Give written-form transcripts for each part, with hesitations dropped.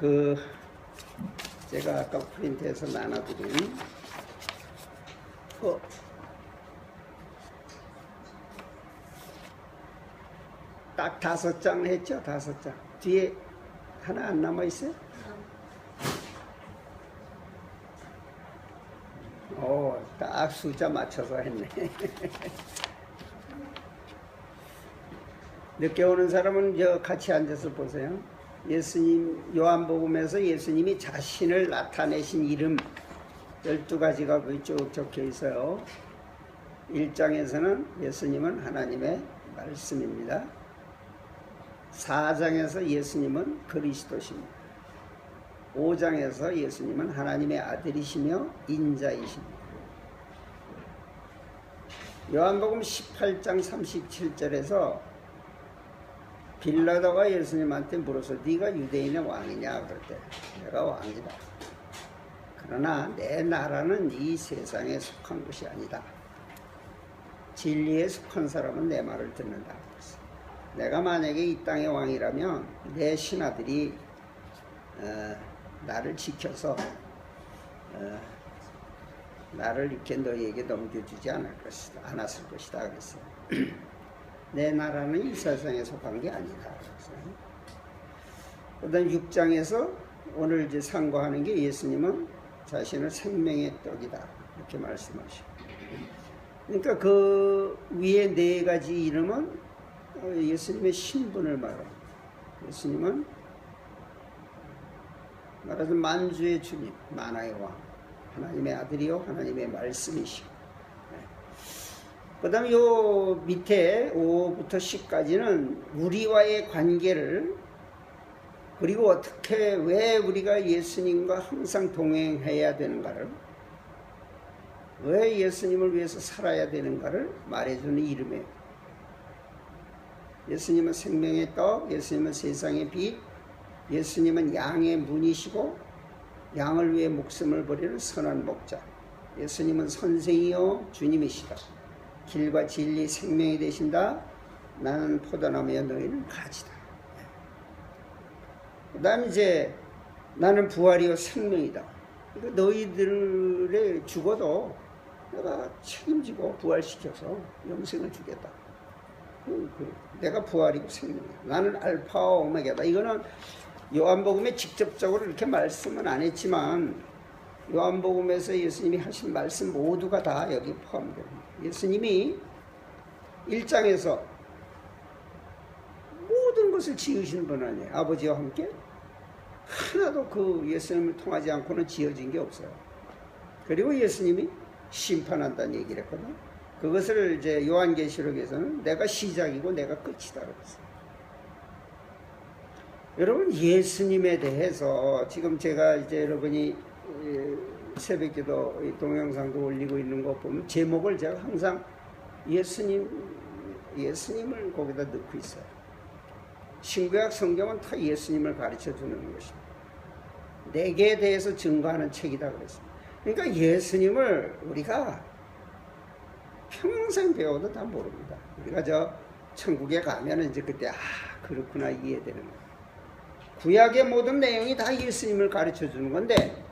그 제가 아까 프린트해서 나눠드린 딱 5장 했죠? 5장. 뒤에 하나 안 남아있어요? 딱 숫자 맞춰서 했네. 늦게 오는 사람은 같이 앉아서 보세요. 예수님, 요한복음에서 예수님이 자신을 나타내신 이름 12가지가 거기 쭉 적혀 있어요. 1장에서는 예수님은 하나님의 말씀입니다. 4장에서 예수님은 그리스도십니다. 5장에서 예수님은 하나님의 아들이시며 인자이십니다. 요한복음 18장 37절에서 빌라도가 예수님한테 물어서 네가 유대인의 왕이냐? 그럴 때 내가 왕이다. 그러나 내 나라는 이 세상에 속한 것이 아니다. 진리에 속한 사람은 내 말을 듣는다. 내가 만약에 이 땅의 왕이라면 내 신하들이 나를 지켜서 나를 이렇게 너희에게 넘겨주지 않았을 것이다. 그랬어요. 내 나라는 이 세상에 속한 게 아니다. 그 다음 6장에서 오늘 이제 상고하는 게 예수님은 자신을 생명의 떡이다. 이렇게 말씀하시고. 그러니까 그 위에 4가지 이름은 예수님의 신분을 말합니다. 예수님은 말하자면 만주의 주님, 만화의 왕, 하나님의 아들이요 하나님의 말씀이시고. 그 다음에 요 밑에 5부터 10까지는 우리와의 관계를, 그리고 어떻게 왜 우리가 예수님과 항상 동행해야 되는가를, 왜 예수님을 위해서 살아야 되는가를 말해주는 이름이에요. 예수님은 생명의 떡, 예수님은 세상의 빛, 예수님은 양의 문이시고 양을 위해 목숨을 버리는 선한 목자, 예수님은 선생이요 주님이시다. 길과 진리 생명이 되신다. 나는 포도나무여 너희는 가지다. 그 다음 이제 나는 부활이요 생명이다. 그러니까 너희들의 죽어도 내가 책임지고 부활시켜서 영생을 주겠다. 내가 부활이고 생명이야. 나는 알파와 오메가다. 이거는 요한복음에 직접적으로 이렇게 말씀은 안 했지만 요한복음에서 예수님이 하신 말씀 모두가 다 여기 포함됩니다. 예수님이 1장에서 모든 것을 지으신 분 아니에요. 아버지와 함께 하나도 그 예수님을 통하지 않고는 지어진 게 없어요. 그리고 예수님이 심판한다는 얘기를 했거든. 그것을 이제 요한계시록에서는 내가 시작이고 내가 끝이다 그랬어요. 여러분, 예수님에 대해서 지금 제가 이제 여러분이 새벽기도 동영상도 올리고 있는 거 보면 제목을 제가 항상 예수님을 거기다 넣고 있어요. 신구약 성경은 다 예수님을 가르쳐 주는 것입니다. 내게 대해서 증거하는 책이다 그랬습니다. 그러니까 예수님을 우리가 평생 배워도 다 모릅니다. 우리가 저 천국에 가면 이제 그때 그렇구나 이해되는 거예요. 구약의 모든 내용이 다 예수님을 가르쳐 주는 건데,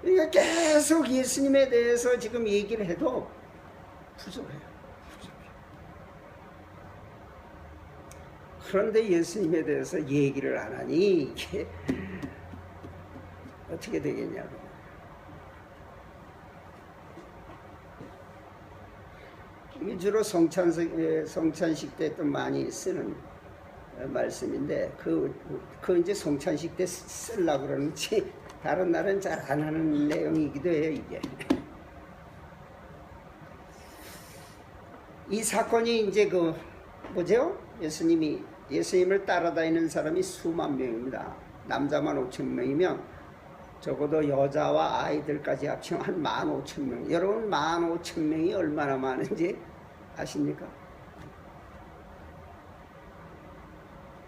그러니까 계속 예수님에 대해서 지금 얘기를 해도 부족해요. 그런데 예수님에 대해서 얘기를 안 하니 이게 어떻게 되겠냐고. 이게 주로 성찬식 때 또 많이 쓰는 말씀인데 그 이제 성찬식 때 쓰려고 그러는지 다른 날은 잘 안 하는 내용이기도 해요. 이게 이 사건이 이제 뭐죠? 예수님을 따라다니는 사람이 수만 명입니다. 남자만 5,000명이면 적어도 여자와 아이들까지 합치면 한 15,000명. 여러분 15,000명이 얼마나 많은지 아십니까?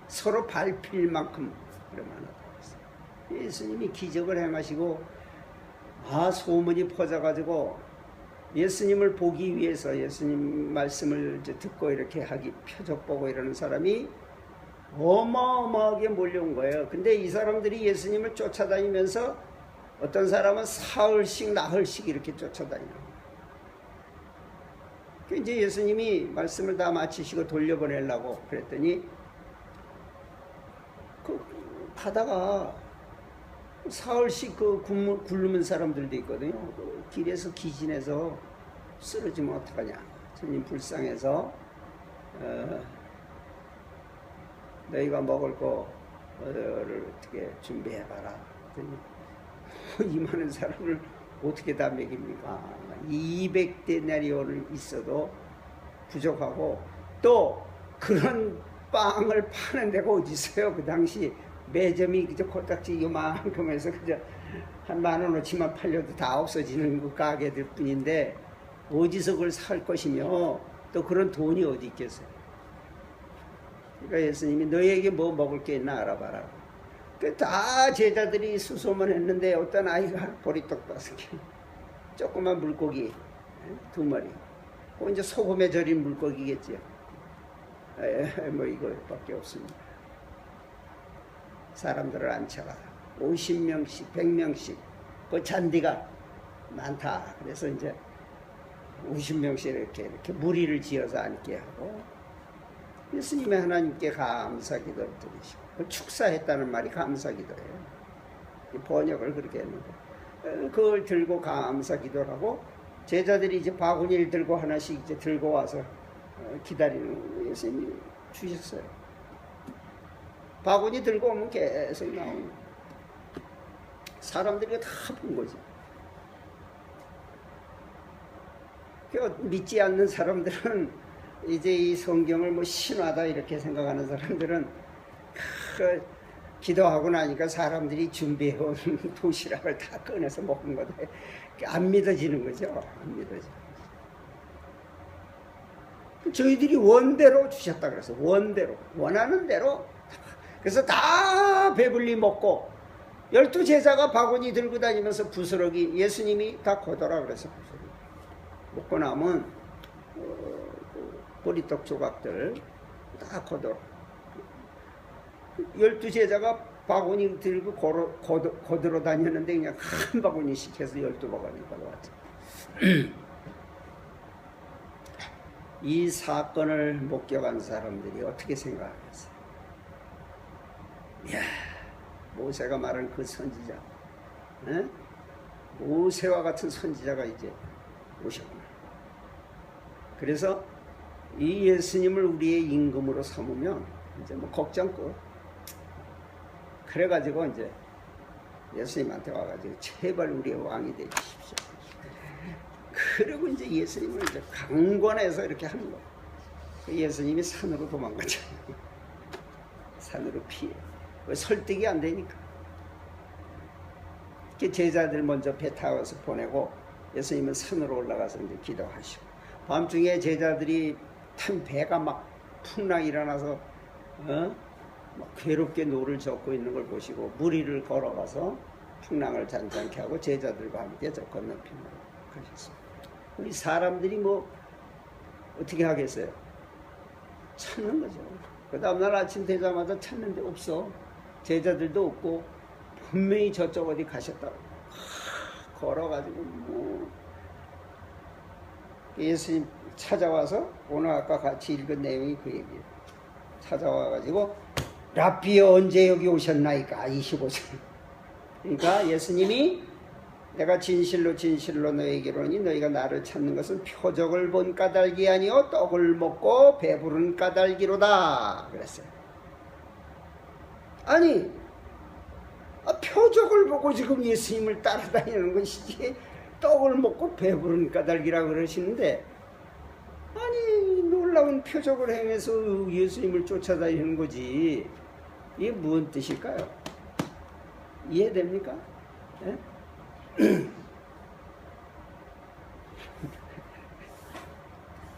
서로 밟힐 만큼 얼마나 많았어요. 예수님이 기적을 행하시고 소문이 퍼져가지고 예수님을 보기 위해서 예수님 말씀을 듣고 이렇게 표적 보고 이러는 사람이 어마어마하게 몰려온 거예요. 근데 이 사람들이 예수님을 쫓아다니면서 어떤 사람은 사흘씩 나흘씩 이렇게 쫓아다니는 거예요. 이제 예수님이 말씀을 다 마치시고 돌려보내려고 그랬더니 그 가다가 사흘씩 그 굶는 사람들도 있거든요. 그 길에서 기진해서 쓰러지면 어떡하냐. 주님 불쌍해서 너희가 먹을 거를 어떻게 준비해봐라. 이 많은 사람을 어떻게 다 먹입니까? 200데나리온을 있어도 부족하고 또 그런 빵을 파는 데가 어디 있어요? 그 당시 매점이 그저 코딱지 요만큼 해서 그저 한 10,000원어치만 팔려도 다 없어지는 그 가게들 뿐인데 어디서 그걸 살 것이며 또 그런 돈이 어디 있겠어요? 그러니까 예수님이 너희에게 뭐 먹을 게 있나 알아봐라. 다 제자들이 수소문했는데 어떤 아이가 보리떡 5개, 조그만 물고기 2마리, 그 이제 소금에 절인 물고기겠죠. 뭐 이거밖에 없습니다. 사람들을 앉혀가 50명씩 100명씩 그 잔디가 많다. 그래서 이제 50명씩 이렇게 무리를 지어서 앉게 하고 예수님의 하나님께 감사 기도를 드리시고 축사했다는 말이 감사 기도예요. 번역을 그렇게 했는데 그걸 들고 감사 기도를 하고 제자들이 이제 바구니를 들고 하나씩 이제 들고 와서 기다리는 예수님이 주셨어요. 바구니 들고 오면 계속 나오는 사람들이 다 본 거지. 믿지 않는 사람들은 이제 이 성경을 뭐 신화다 이렇게 생각하는 사람들은 기도하고 나니까 사람들이 준비해온 도시락을 다 꺼내서 먹은 거다. 안 믿어지는 거죠. 안 믿어지는 거죠. 저희들이 원대로 주셨다 그래서 원대로 원하는 대로 그래서 다 배불리 먹고 12제자가 바구니 들고 다니면서 부스러기 예수님이 다 거둬라 그래서 부스러기 먹고 나면 보리떡 조각들 다 거둬라. 12제자가 바구니 들고 거들어 다녔는데 그냥 한 바구니씩 해서 12바구니 가져왔죠. 이 사건을 목격한 사람들이 어떻게 생각하겠어요? 이야, 모세가 말한 그 선지자, 에? 모세와 같은 선지자가 이제 오셨구나. 그래서 이 예수님을 우리의 임금으로 삼으면 이제 뭐 걱정 끝. 그래가지고 이제 예수님한테 와가지고 제발 우리의 왕이 되주십시오. 그리고 이제 예수님을 이제 강권해서 이렇게 하는 거예요. 예수님이 산으로 도망가잖아요. 산으로 피해. 왜 설득이 안 되니까. 제자들 먼저 배 타고서 보내고 예수님은 산으로 올라가서 이제 기도하시고 밤중에 제자들이 탄 배가 막 풍랑 일어나서 막 괴롭게 노를 젓고 있는 걸 보시고 무리를 걸어가서 풍랑을 잔잔케 하고 제자들과 함께 저 건너편으로 가셨습니다. 우리 사람들이 뭐 어떻게 하겠어요? 찾는 거죠. 그 다음날 아침 되자마자 찾는데 없어. 제자들도 없고 분명히 저쪽 어디 가셨다고 걸어가지고 뭐 예수님 찾아와서 오늘 아까 같이 읽은 내용이 그 얘기예요. 찾아와가지고 랍비여 언제 여기 오셨나이까 25절. 그러니까 예수님이 내가 진실로 진실로 너에게 이르노니 너희가 나를 찾는 것은 표적을 본 까닭이 아니요 떡을 먹고 배부른 까닭이로다 그랬어요. 아니 표적을 보고 지금 예수님을 따라다니는 것이지 떡을 먹고 배부른 까닭이라 그러시는데 아니 놀라운 표적을 행해서 예수님을 쫓아다니는 거지. 이게 무슨 뜻일까요? 이해됩니까? 네?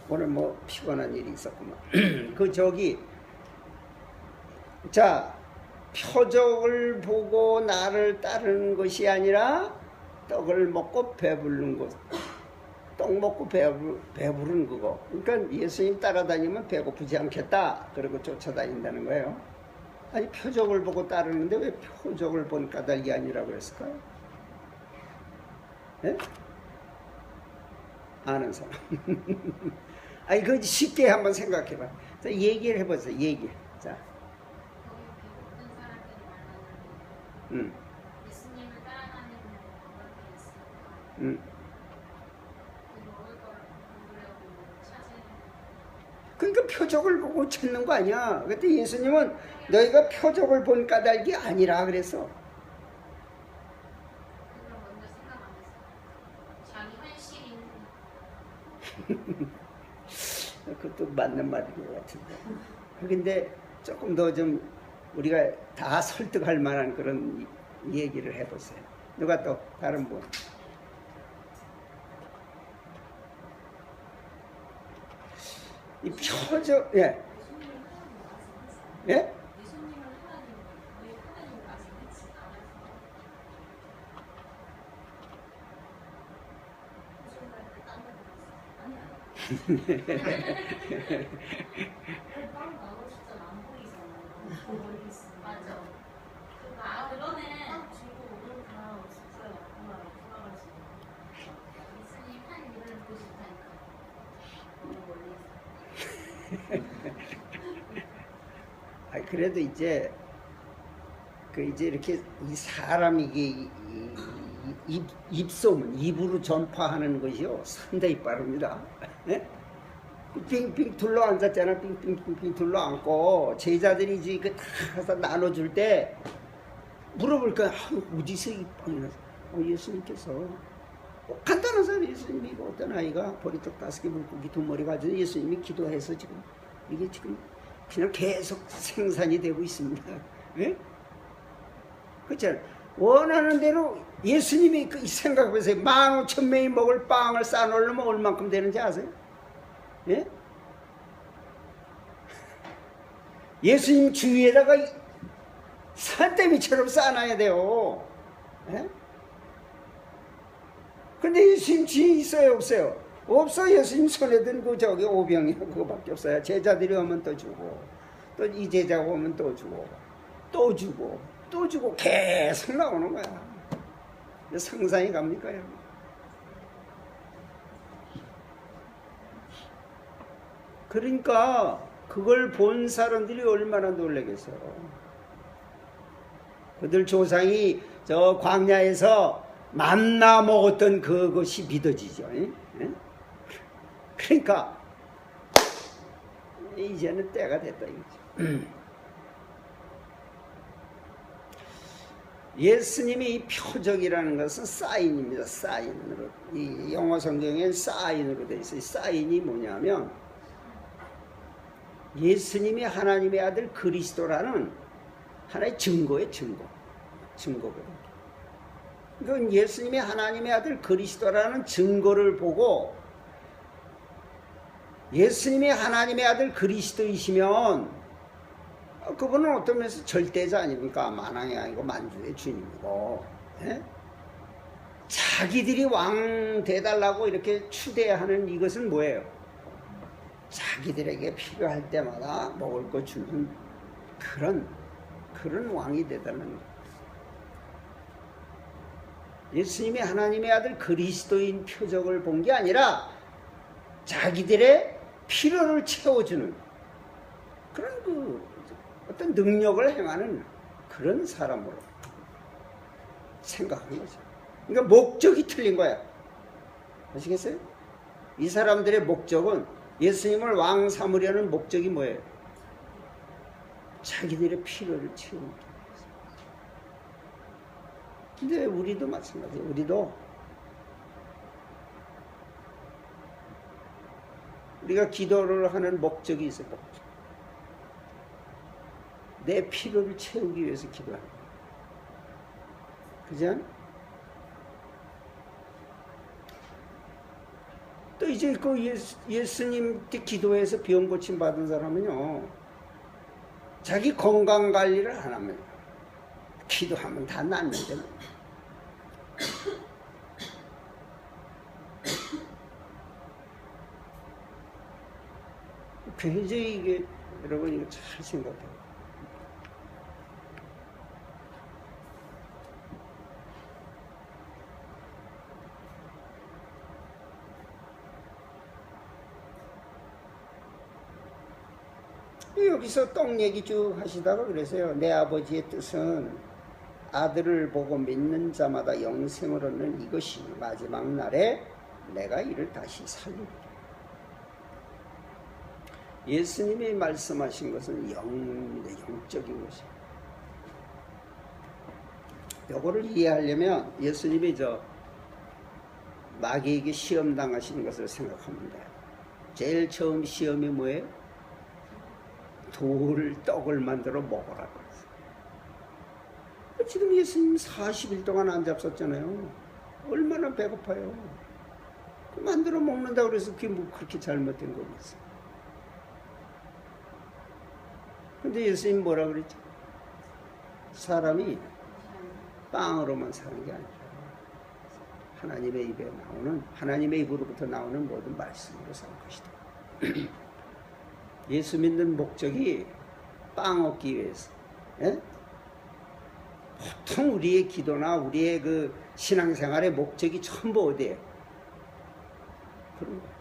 오늘 뭐 피곤한 일이 있었구만. 자 표적을 보고 나를 따르는 것이 아니라 떡을 먹고 배부른 것. 떡 먹고 배부른 그거. 그러니까 예수님 따라다니면 배고프지 않겠다. 그러고 쫓아다닌다는 거예요. 아니 표적을 보고 따르는데 왜 표적을 본 까닭이 아니라고 그랬을까요? 예? 아는 사람. 아니 그 쉽게 한번 생각해봐. 자, 얘기를 해보세요. 얘기. 자, 거기 어떤 사람들이 말하는 음, 예수님을 따라다니는 방법이 있으니까 음. 그 먹을 걸 먹으려고 찾는 그러니까 표적을 보고 찾는 거 아니야. 그때 예수님은 너희가 표적을 본 까닭이 아니라 그래서. 그걸 먼저 생각 안 했어. 자기 현실인 그것도 맞는 말인 것 같은데. 근데 조금 더 좀 우리가 다 설득할 만한 그런 얘기를 해보세요. 누가 또 다른 분? 이 표적, 예, 예? 맞아. 그러네. 예수님 한 일을 보고 싶다니까. 너무 멀리 있어. 그래도 이제 이제 이렇게 이 사람 이게 입소문 입으로 전파하는 것이요 상당히 빠릅니다. 네? 빙빙 둘러 앉았잖아. 빙빙빙빙 둘러 앉고 제자들이 이제 그 다 가서 나눠줄 때 물어볼 거야. 어디서 이 빵이 났어? 예수님께서 간단한 사람 예수님이 어떤 아이가 보리떡 5개 물고기 2마리 가지고 예수님이 기도해서 지금 이게 지금 그냥 계속 생산이 되고 있습니다. 네? 그렇잖아요. 원하는 대로 예수님이 그 생각해보세요. 15,000명이 먹을 빵을 싸놓으려면 얼만큼 되는지 아세요? 예? 예수님 주위에다가 산더미처럼 쌓아놔야 돼요. 예? 근데 예수님 주위에 있어요, 없어요? 없어. 예수님 손에 든 그 저기 오병이 그거밖에 없어요. 제자들이 오면 또 주고, 또 이 제자가 오면 또 주고, 또 주고, 또 주고 계속 나오는 거야. 상상이 갑니까, 여러분? 그러니까 그걸 본 사람들이 얼마나 놀라겠어요. 그들 조상이 저 광야에서 만나 먹었던 그것이 믿어지죠. 예? 그러니까 이제는 때가 됐다 이거죠. 예수님이 이 표적이라는 것은 사인입니다. 사인으로. 이 영어 성경엔 사인으로 되어 있어요. 사인이 뭐냐면 예수님이 하나님의 아들 그리스도라는 하나의 증거예요. 증거거든요. 그건 예수님이 하나님의 아들 그리스도라는 증거를 보고 예수님이 하나님의 아들 그리스도이시면 그분은 어떤 면에서 절대자 아닙니까? 만왕이 아니고 만주의 주님이고, 예? 자기들이 왕 돼달라고 이렇게 추대하는 이것은 뭐예요? 자기들에게 필요할 때마다 먹을 거 주는 그런 왕이 되달라는 거예요. 예수님이 하나님의 아들 그리스도인 표적을 본 게 아니라 자기들의 필요를 채워주는 그런 어떤 능력을 행하는 그런 사람으로 생각하는 거죠. 그러니까 목적이 틀린 거야. 아시겠어요? 이 사람들의 목적은 예수님을 왕 삼으려는 목적이 뭐예요? 자기들의 필요를 채우는 거예요. 근데 우리도 마찬가지예요. 우리가 기도를 하는 목적이 있어요. 목적. 내 필요를 채우기 위해서 기도하는 거예요. 그죠? 또 이제 그 예수님께 기도해서 병 고침 받은 사람은요, 자기 건강 관리를 안 하면 기도하면 다 낫는데 뭐. 굉장히 이게 여러분 이거 잘 생각해요. 여기서 떡 얘기 쭉 하시다가 그래서요. 내 아버지의 뜻은 아들을 보고 믿는 자마다 영생을 얻는 이것이 마지막 날에 내가 이를 다시 살리리라. 예수님이 말씀하신 것은 영적인 것이에요. 요거를 이해하려면 예수님이 마귀에게 시험 당하신 것을 생각하면 돼요. 제일 처음 시험이 뭐예요? 떡을 만들어 먹으라고 했어요. 지금 예수님 40일 동안 안 잡섰잖아요. 얼마나 배고파요. 만들어 먹는다고 그래서 그게 뭐 그렇게 잘못된 거겠어요. 근데 예수님 뭐라 그랬죠? 사람이 빵으로만 사는 게 아니라 하나님의 입으로부터 나오는 모든 말씀으로 사는 것이다. 예수 믿는 목적이 빵 얻기 위해서. 예? 보통 우리의 기도나 우리의 그 신앙생활의 목적이 전부 어디예요? 그런 거예요.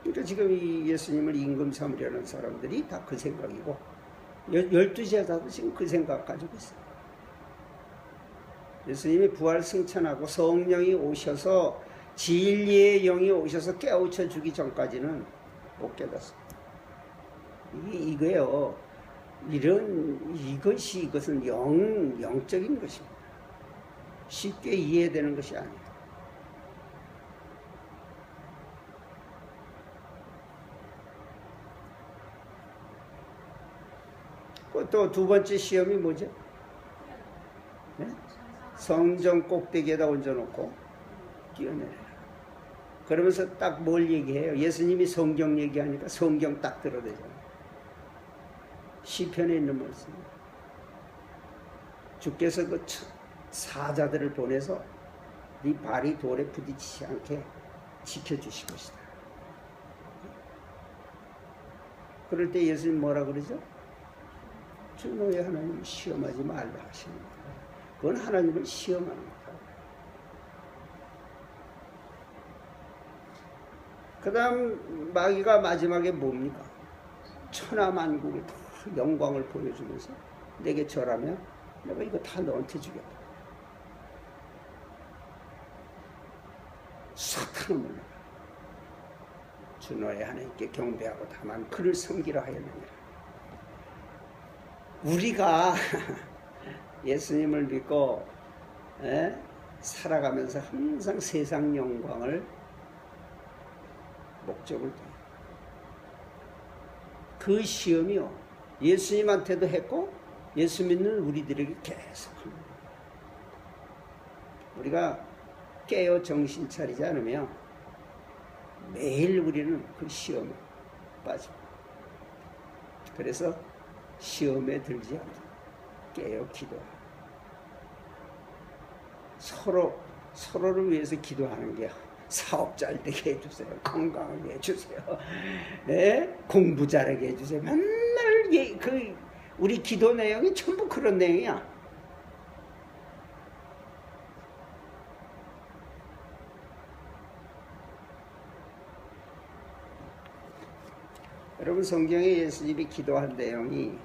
그러니까 지금 이 예수님을 임금 삼으려는 사람들이 다 그 생각이고 12제자도 지금 그 생각 가지고 있어요. 예수님이 부활 승천하고 성령이 오셔서 진리의 영이 오셔서 깨우쳐 주기 전까지는 못 깨닫습니다. 이거예요. 이것은 영적인 것입니다. 쉽게 이해되는 것이 아니에요. 또 두 번째 시험이 뭐죠? 네? 성전 꼭대기에다 얹어놓고 뛰어내려라. 그러면서 딱 뭘 얘기해요? 예수님이 성경 얘기하니까 성경 딱 들어대잖아요. 시편에 있는 말씀. 주께서 그 사자들을 보내서 네 발이 돌에 부딪히지 않게 지켜주실 것이다. 그럴 때 예수님 뭐라 그러죠? 주 너의 하나님을 시험하지 말라 하시는 거예요. 그건 하나님을 시험하는 거예요. 그 다음 마귀가 마지막에 뭡니까? 천하만국의 영광을 보여주면서 내게 절하면 내가 이거 다 너한테 주겠다. 사탄은 몰라. 주 너의 하나님께 경배하고 다만 그를 섬기라 하였느니라. 우리가 예수님을 믿고 살아가면서 항상 세상 영광을 목적을 둬요. 그 시험이요. 예수님한테도 했고 예수 믿는 우리들에게 계속 합니다. 우리가 깨어 정신 차리지 않으면 매일 우리는 그 시험에 빠집니다. 그래서 시험에 들지 않고 깨어 기도하고 서로를 위해서 기도하는 게 사업 잘 되게 해주세요. 건강하게 해주세요. 네? 공부 잘하게 해주세요. 맨날 우리 기도 내용이 전부 그런 내용이야. 여러분 성경에 예수님이 기도한 내용이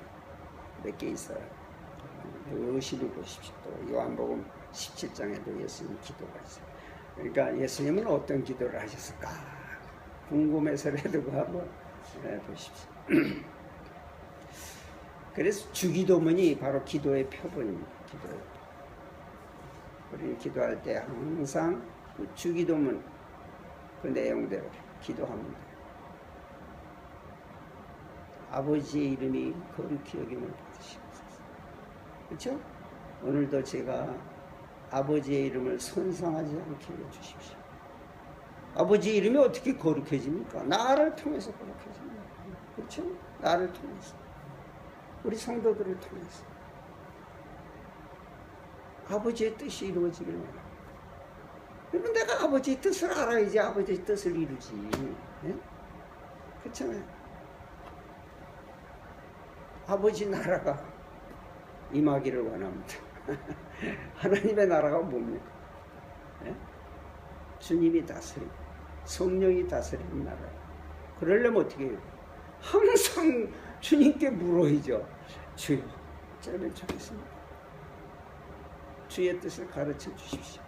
몇 개 있어요. 열심히 보십시오. 또 요한복음 17장에도 예수님 기도가 있어요. 그러니까 예수님은 어떤 기도를 하셨을까 궁금해서라도 한번 보십시오. 그래서 주기도문이 바로 기도의 표본입니다. 기도의 표본. 우리는 기도할 때 항상 그 주기도문 그 내용대로 기도합니다. 아버지의 이름이 거룩히 여김을 받으시옵소서. 그렇죠? 오늘도 제가 아버지의 이름을 손상하지 않게 해주십시오. 아버지의 이름이 어떻게 거룩해집니까? 나를 통해서 거룩해집니다. 그렇죠? 나를 통해서. 우리 성도들을 통해서. 아버지의 뜻이 이루어지길 원합니다. 여러분 내가 아버지의 뜻을 알아야지 아버지의 뜻을 이루지. 네? 그렇잖아요. 아버지 나라가 임하기를 원합니다. 하나님의 나라가 뭡니까? 예? 주님이 다스리고 성령이 다스리는 나라. 그러려면 어떻게 해요? 항상 주님께 물어야죠. 주여, 어쩌면 좋겠습니다. 주의 뜻을 가르쳐 주십시오.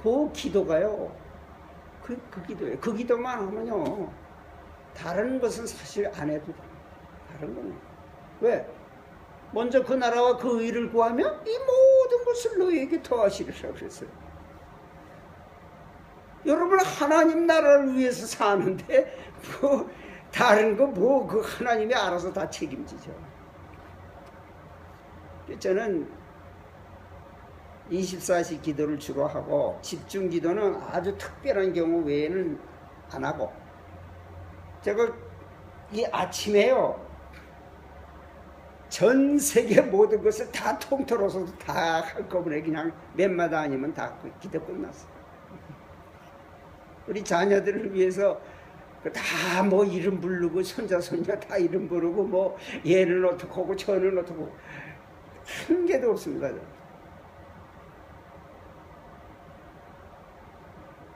그 기도가요. 그 기도예요. 그 기도만 하면요. 다른 것은 사실 안 해도 됩니다. 다른 거는. 왜? 먼저 그 나라와 그 의를 구하면 이 모든 것을 너희에게 더하시리라 그랬어요. 여러분 하나님 나라를 위해서 사는데 뭐 다른 거 뭐 그 하나님이 알아서 다 책임지죠. 저는 24시 기도를 주로 하고 집중 기도는 아주 특별한 경우 외에는 안 하고 제가 이 아침에요 전 세계 모든 것을 다 통틀어서도 다 한꺼번에 그냥 몇 마다 아니면 다 기도 끝났어요. 우리 자녀들을 위해서 다 뭐 이름 부르고 손자 손녀 다 이름 부르고 뭐 얘는 어떻게 하고 저는 어떻게 하고 한 개도 없습니다.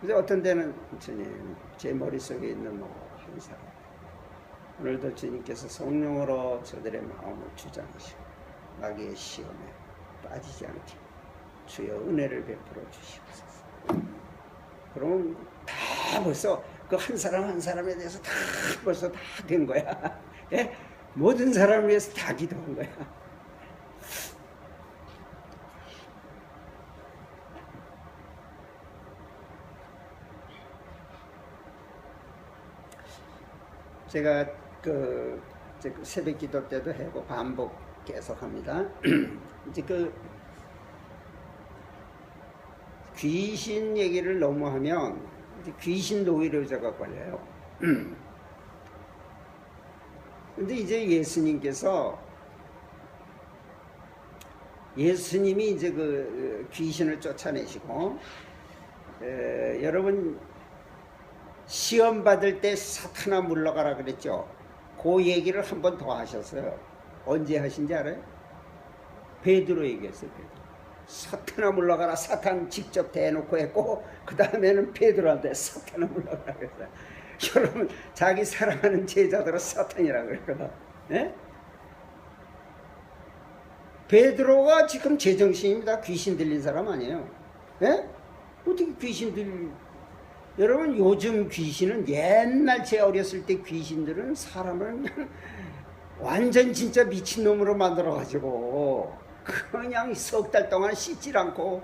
그래서 어떤 때는 주님 제 머릿속에 있는 뭐 한 사람 오늘도 주님께서 성령으로 저들의 마음을 주장하시고 마귀의 시험에 빠지지 않게 주여 은혜를 베풀어 주시옵소서. 그럼 다 벌써 그 한 사람 한 사람에 대해서 다 벌써 다 된 거야. 예? 모든 사람을 위해서 다 기도한 거야. 제가 그 새벽 기도 때도 하고 반복 계속합니다. 이제 그 귀신 얘기를 너무 하면 이제 귀신 노이로제가 걸려요. 근데 이제 예수님이 이제 그 귀신을 쫓아내시고 여러분 시험 받을 때 사탄아 물러가라 그랬죠. 그 얘기를 한 번 더 하셨어요. 언제 하신지 알아요? 베드로 얘기했어요. 베드로. 사탄아 물러가라. 사탄 직접 대놓고 했고 그 다음에는 베드로한테 사탄아 물러가라 그랬어요. 여러분 자기 사랑하는 제자들은 사탄이라고 그랬거든. 예? 베드로가 지금 제정신입니다. 귀신 들린 사람 아니에요. 예? 어떻게 귀신 여러분 요즘 귀신은 옛날 제 어렸을 때 귀신들은 사람을 그냥 완전 진짜 미친놈으로 만들어가지고 그냥 석 달 동안 씻질 않고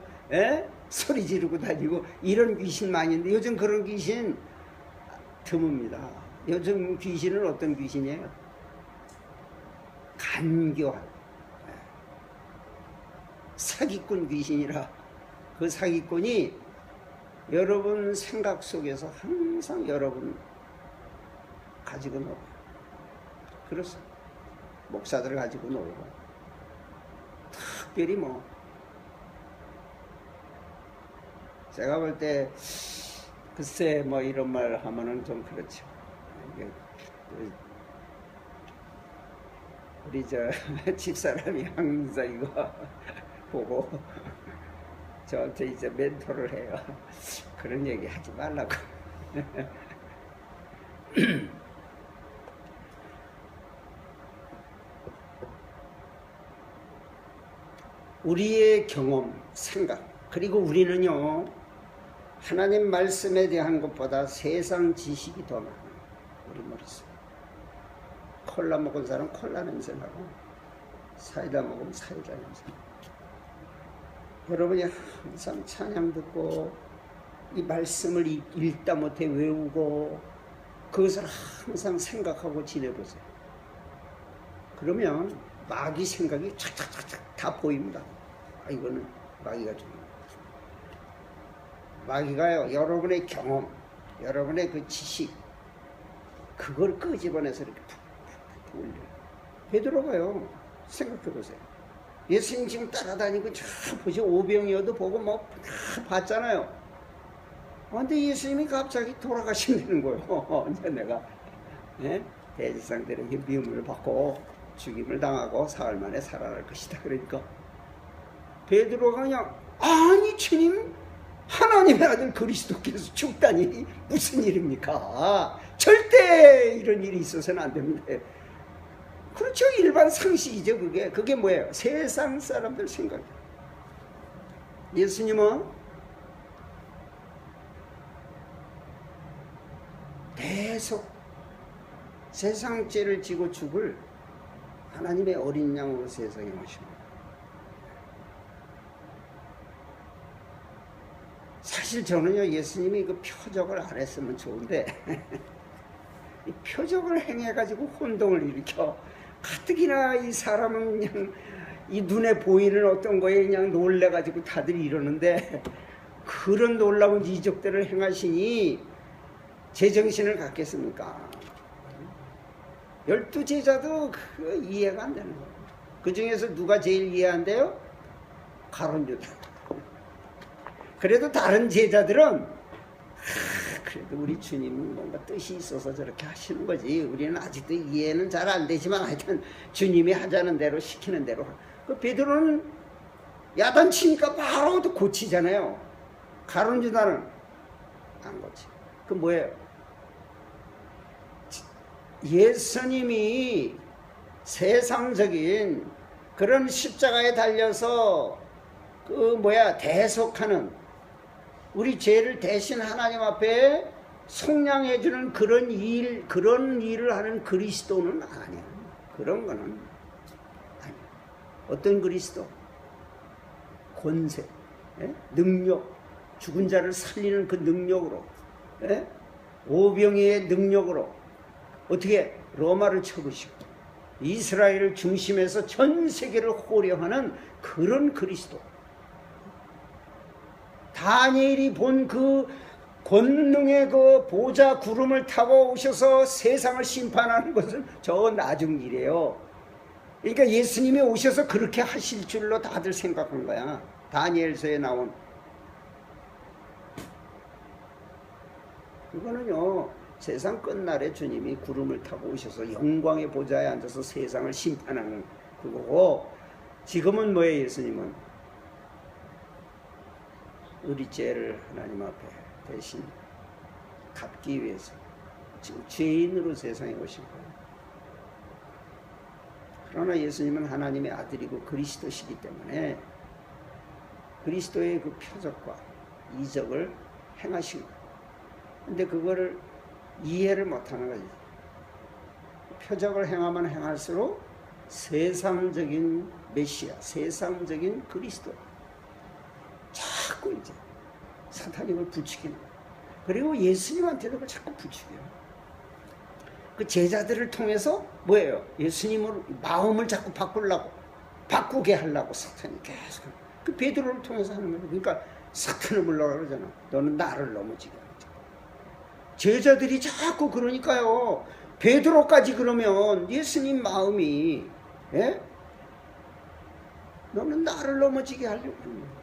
소리 지르고 다니고 이런 귀신 많이 있는데 요즘 그런 귀신 드뭅니다. 요즘 귀신은 어떤 귀신이에요? 간교한 사기꾼 귀신이라 그 사기꾼이 여러분 생각 속에서 항상 여러분 가지고 놀아요. 그렇습니다. 목사들을 가지고 놀고 특별히 뭐 제가 볼 때 글쎄 뭐 이런 말 하면은 좀 그렇죠. 우리 저 집사람이 항상 이거 보고 저한테 이제 멘토를 해요. 그런 얘기 하지 말라고. 우리의 경험, 생각, 그리고 우리는요, 하나님 말씀에 대한 것보다 세상 지식이 더 많아요. 우리 머릿속에. 콜라 먹은 사람 콜라 냄새 나고, 사이다 먹으면 사이다 냄새 나고. 여러분이 항상 찬양 듣고 이 말씀을 읽다 못해 외우고 그것을 항상 생각하고 지내보세요. 그러면 마귀 생각이 착착착착 다 보입니다. 아, 이거는 마귀가 중요합니다. 마귀가요, 여러분의 경험, 여러분의 그 지식, 그걸 끄집어내서 이렇게 푹푹 올려요. 베드로가요, 생각해보세요. 예수님 지금 따라다니고 저 보시 오병이어도 보고 뭐 다 봤잖아요. 근데 예수님이 갑자기 돌아가신다는 거예요. 언제 내가 대지상들에게 미움을 받고 죽임을 당하고 사흘 만에 살아날 것이다. 그러니까 베드로가 그냥 아니 주님 하나님의 아들 그리스도께서 죽다니 무슨 일입니까? 절대 이런 일이 있어서는 안 됩니다. 그렇죠. 일반 상식이죠. 그게 뭐예요? 세상 사람들 생각. 예수님은 계속 세상 죄를 지고 죽을 하나님의 어린 양으로 세상에 오십니다. 사실 저는요, 예수님이 그 표적을 안 했으면 좋은데 이 표적을 행해가지고 혼동을 일으켜 가뜩이나 이 사람은 그냥 이 눈에 보이는 어떤 거에 그냥 놀래가지고 다들 이러는데 그런 놀라운 이적들을 행하시니 제정신을 갖겠습니까? 12제자도 그 이해가 안 되는 거예요. 그 중에서 누가 제일 이해 안 돼요? 가룟 유다. 그래도 다른 제자들은 그래도 우리 주님은 뭔가 뜻이 있어서 저렇게 하시는 거지. 우리는 아직도 이해는 잘 안 되지만 하여튼 주님이 하자는 대로 시키는 대로. 그 베드로는 야단치니까 바로 또 고치잖아요. 가룟 유다는 안 고치. 그 뭐예요? 예수님이 세상적인 그런 십자가에 달려서 대속하는 우리 죄를 대신 하나님 앞에 속량해주는 그런 일을 하는 그리스도는 아니야. 그런 거는 아니야. 어떤 그리스도? 권세, 능력, 죽은 자를 살리는 그 능력으로, 오병이의 능력으로 어떻게 로마를 쳐부시고 이스라엘을 중심해서 전 세계를 호령하는 그런 그리스도. 다니엘이 본 그 권능의 그 보좌 구름을 타고 오셔서 세상을 심판하는 것은 저 나중 일이에요. 그러니까 예수님이 오셔서 그렇게 하실 줄로 다들 생각한 거야. 다니엘서에 나온. 그거는요, 세상 끝날에 주님이 구름을 타고 오셔서 영광의 보좌에 앉아서 세상을 심판하는 그거고, 지금은 뭐예요? 예수님은 우리 죄를 하나님 앞에 대신 갚기 위해서 지금 죄인으로 세상에 오신 거예요. 그러나 예수님은 하나님의 아들이고 그리스도시기 때문에 그리스도의 그 표적과 이적을 행하신 거예요. 근데 그거를 이해를 못하는 거지. 표적을 행하면 행할수록 세상적인 메시아, 세상적인 그리스도 자꾸 이제 사탄이 그걸 부추기는 거예요. 그리고 예수님한테도 그걸 자꾸 부추겨요. 그 제자들을 통해서 뭐예요? 예수님을 마음을 자꾸 바꾸게 하려고 사탄이 계속 그 베드로를 통해서 하는 거예요. 그러니까 사탄을 물러라 그러잖아. 너는 나를 넘어지게 하자. 제자들이 자꾸 그러니까요. 베드로까지 그러면 예수님 마음이 너는 나를 넘어지게 하려고 그러는 거야.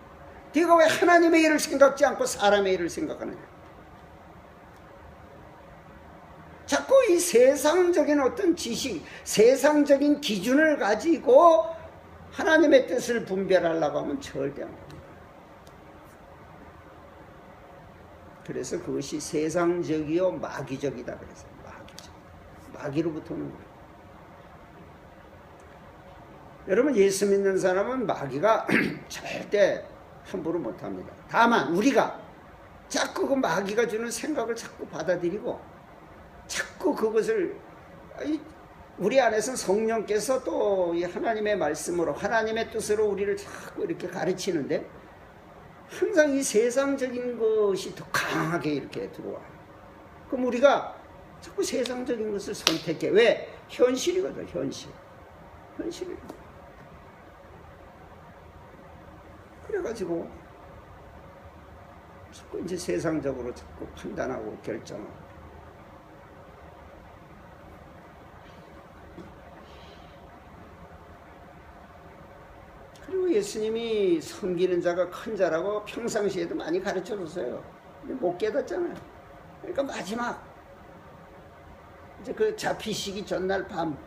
네가 왜 하나님의 일을 생각지 않고 사람의 일을 생각하느냐. 자꾸 이 세상적인 어떤 지식, 세상적인 기준을 가지고 하나님의 뜻을 분별하려고 하면 절대 안 됩니다. 그래서 그것이 세상적이요 마귀적이다 그래서 마귀적. 마귀로부터 오는 거예요. 여러분, 예수 믿는 사람은 마귀가 절대 함부로 못합니다. 다만 우리가 자꾸 그 마귀가 주는 생각을 자꾸 받아들이고 자꾸 그것을 우리 안에서 성령께서 또 하나님의 말씀으로 하나님의 뜻으로 우리를 자꾸 이렇게 가르치는데 항상 이 세상적인 것이 더 강하게 이렇게 들어와요. 그럼 우리가 자꾸 세상적인 것을 선택해. 왜? 현실이거든. 현실이거든. 그래가지고 자꾸 이제 세상적으로 자꾸 판단하고 결정하고. 그리고 예수님이 섬기는 자가 큰 자라고 평상시에도 많이 가르쳐 줬어요. 근데 못 깨닫잖아요. 그러니까 마지막 이제 그 잡히시기 전날 밤,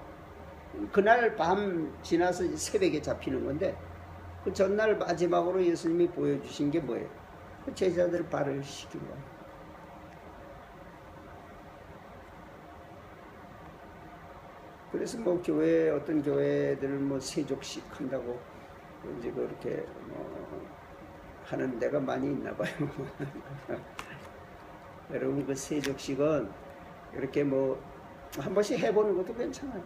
그날 밤 지나서 이제 새벽에 잡히는 건데 그 전날 마지막으로 예수님이 보여주신 게 뭐예요? 그 제자들 발을 씻긴 거예요. 그래서 뭐 교회 어떤 교회들 뭐 세족식 한다고 이제 그렇게 하는 데가 많이 있나 봐요. 여러분 그 세족식은 이렇게 뭐 한 번씩 해보는 것도 괜찮아요.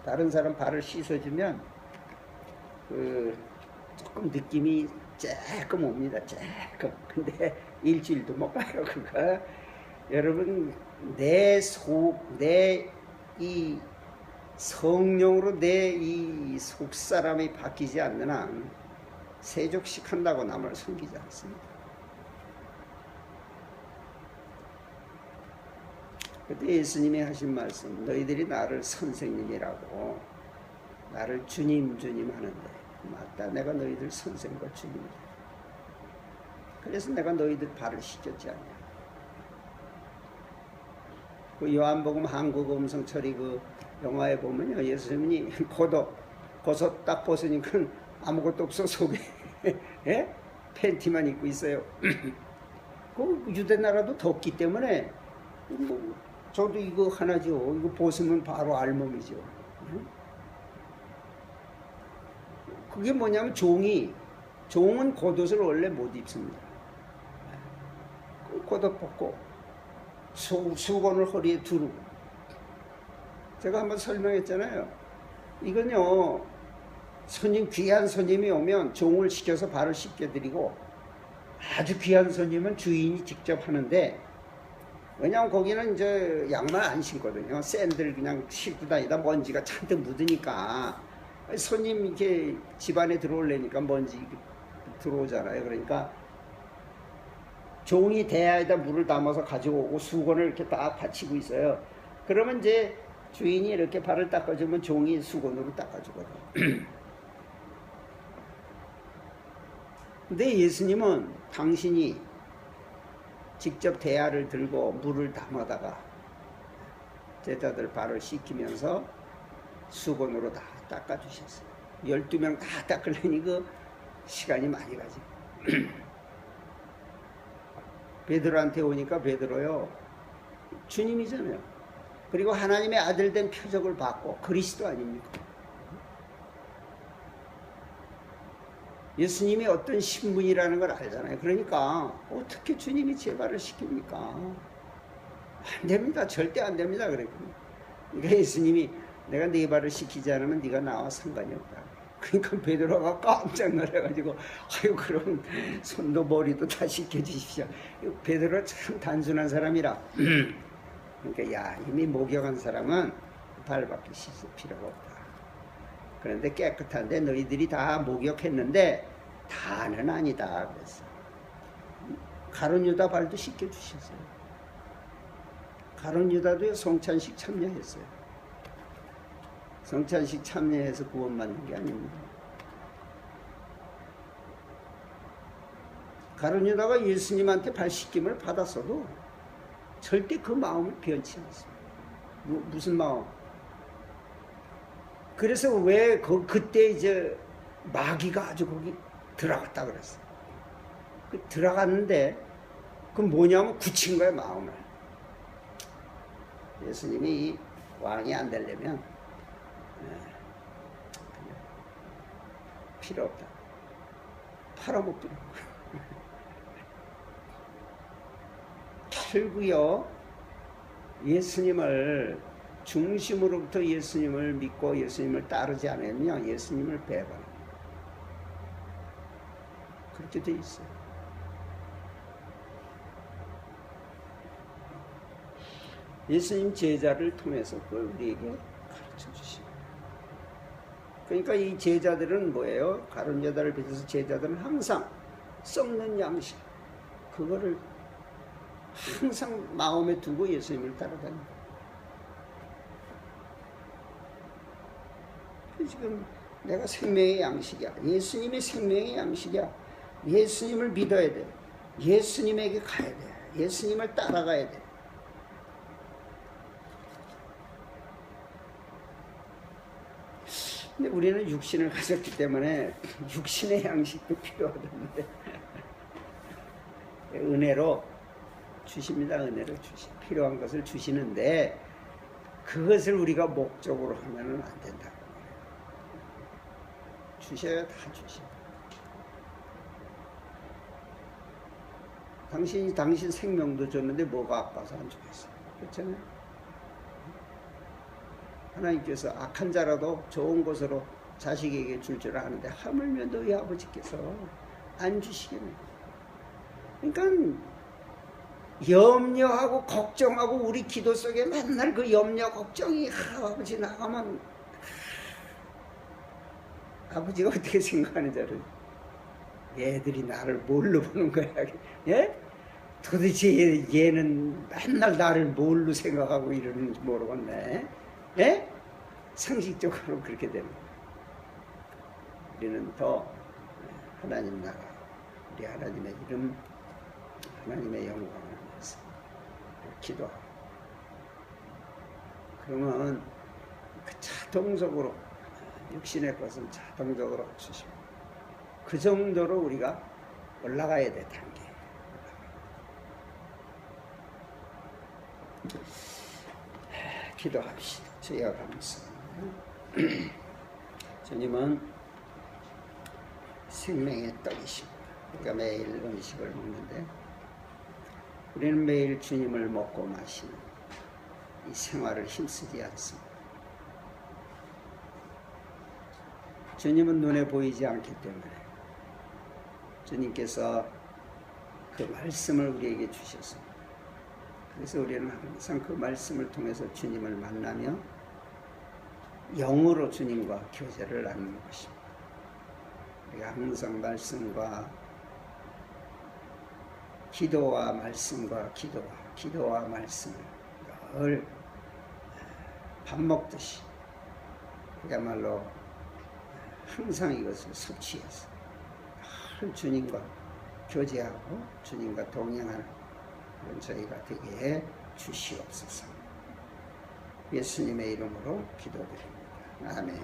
다른 사람 발을 씻어주면 그 조금 느낌이 조금 옵니다. 조금. 근데 일주일도 못 가요. 그거 여러분 내 이 성령으로 내 이 속사람이 바뀌지 않는 한 세족식 한다고 남을 섬기지 않습니다. 그때 예수님이 하신 말씀, 너희들이 나를 선생님이라고 나를 주님 하는데 맞다, 내가 너희들 선생과 주님이다. 그래서 내가 너희들 발을 씻겼지 않냐. 그 요한복음 한국 음성 처리 그 영화에 보면요, 예수님이 겉옷 딱 벗으니까 아무것도 없어. 속에 예? 팬티만 입고 있어요. 그 유대 나라도 덥기 때문에 뭐 저도 이거 하나죠. 이거 벗으면 바로 알몸이죠. 그게 뭐냐면 종은 겉옷을 원래 못 입습니다. 겉옷 벗고 수건을 허리에 두르고. 제가 한번 설명했잖아요. 이건요, 귀한 손님이 오면 종을 시켜서 발을 씻겨드리고, 아주 귀한 손님은 주인이 직접 하는데, 왜냐하면 거기는 이제 양말 안 신거든요. 샌들 그냥 신고 다니다 먼지가 잔뜩 묻으니까 손님 이렇게 집안에 들어오려니까 먼지 들어오잖아요. 그러니까 종이 대야에다 물을 담아서 가지고 오고 수건을 이렇게 딱 받치고 있어요. 그러면 이제 주인이 이렇게 발을 닦아주면 종이 수건으로 닦아주거든. 근데 예수님은 당신이 직접 대야를 들고 물을 담아다가 제자들 발을 씻기면서 수건으로 다 닦아주셨어요. 12명 다 닦으려니 그 시간이 많이 가지. 베드로한테 오니까 베드로요, 주님이잖아요. 그리고 하나님의 아들 된 표적을 받고 그리스도 아닙니까? 예수님이 어떤 신분이라는 걸 알잖아요. 그러니까 어떻게 주님이 제 발을 씻깁니까? 안 됩니다. 절대 안 됩니다. 그러니까 예수님이 내가 네 발을 씻기지 않으면 네가 나와 상관이 없다. 그러니까 베드로가 깜짝 놀라가지고 아유 그럼 손도 머리도 다 씻겨주십시오. 베드로 참 단순한 사람이라. 그러니까 야, 이미 목욕한 사람은 발밖에 씻을 필요가 없다. 그런데 깨끗한데 너희들이 다 목욕했는데 다는 아니다 그랬어. 가룟 유다 발도 씻겨주셨어요. 가룟 유다도 성찬식 참여했어요. 성찬식 참여해서 구원받는 게 아닙니다. 가룟 유다가 예수님한테 발 씻김을 받았어도 절대 그 마음을 변치 않습니다. 무슨 마음? 그래서 왜 그때 이제 마귀가 아주 거기 들어갔다 그랬어. 그 들어갔는데 그 뭐냐면 굳힌 거야 마음을. 예수님이 왕이 안 되려면 필요 없다. 팔아먹기로. 결국요, 예수님을 중심으로부터 예수님을 믿고 예수님을 따르지 않으면 예수님을 배반합니다. 그렇게 돼 있어요. 예수님 제자를 통해서 그걸 우리에게 가르쳐 주십니다. 그러니까 이 제자들은 뭐예요? 가룟 유다를 비롯해서 제자들은 항상 썩는 양식, 그거를 항상 마음에 두고 예수님을 따라다닙니다. 지금 내가 생명의 양식이야. 예수님이 생명의 양식이야. 예수님을 믿어야 돼. 예수님에게 가야 돼. 예수님을 따라가야 돼. 근데 우리는 육신을 가졌기 때문에 육신의 양식도 필요하던데 은혜로 주십니다. 은혜로 필요한 것을 주시는데 그것을 우리가 목적으로 하면은 안 된다고 말해요. 주셔야 다 주셔. 당신이 당신 생명도 줬는데 뭐가 아파서 안 주겠어요? 그렇잖아요. 하나님께서 악한 자라도 좋은 것으로 자식에게 줄 줄 아는데 하물며 너희 아버지께서 안 주시겠네. 그러니까 염려하고 걱정하고 우리 기도 속에 맨날 그 염려 걱정이 아버지 나가면 아버지가 어떻게 생각하는지 알아요? 얘들이 나를 뭘로 보는 거야? 예? 도대체 얘는 맨날 나를 뭘로 생각하고 이러는지 모르겠네. 예? 상식적으로 그렇게 되는 거예요. 우리는 더 하나님 나라, 우리 하나님의 이름, 하나님의 영광을 위해서 기도하고 그러면 그 자동적으로 육신의 것은 자동적으로 주시고 그 정도로 우리가 올라가야 돼. 단계 기도합시다. 제어하면서 주님은 생명의 떡이십니다. 우리가 매일 음식을 먹는데 우리는 매일 주님을 먹고 마시는 이 생활을 힘쓰지 않습니다. 주님은 눈에 보이지 않기 때문에 주님께서 그 말씀을 우리에게 주셨습니다. 그래서 우리는 항상 그 말씀을 통해서 주님을 만나며 영으로 주님과 교제를 나누는 것입니다. 우리가 항상 말씀과 기도와 말씀과 기도와 말씀을 늘 밥 먹듯이 그야말로 항상 이것을 섭취해서 늘 주님과 교제하고 주님과 동행하는 그런 저희가 되게 주시옵소서. 예수님의 이름으로 기도드립니다. 아멘.